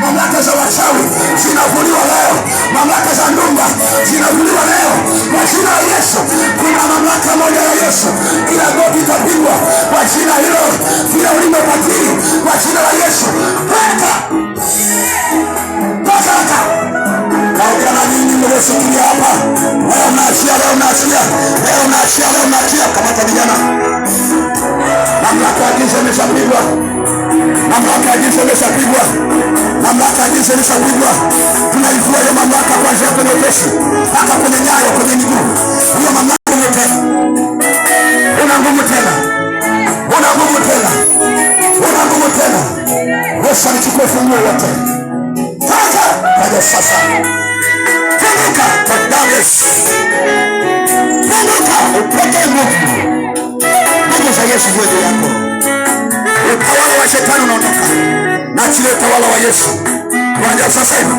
mamlaka za wachawi zinavuliwa leo, mamlaka za ndumba zinavuliwa leo kwa jina la Yesu. Kuna mamlaka moja ya Yesu, kila goti itapigwa kwa jina hilo, kila ulimi utakiri kwa jina la Yesu. Peka naongea na nini mliosikia hapa? Leo unaachia, leo unaachia, leo unaachia, leo unaachia. Kamata vijana, mamlaka ya giza imeshapigwa, mamlaka ya giza imeshapigwa, mamlaka ya giza imeshapigwa. Tunaivua hiyo mamlaka kuanzia kwenye pesi mpaka kwenye nyayo, kwenye miguu. Hiyo mamlaka tena, una nguvu tena, una nguvu tena, una nguvu tena. Yesu alichukua funguo wote. Kaja sasa, funguka kwa damu ya Yesu, funguka upate nguvu. Nguvu za Yesu juu yako. Utawala wa shetani unaondoka, na chile utawala wa Yesu kuanzia sasa hivi.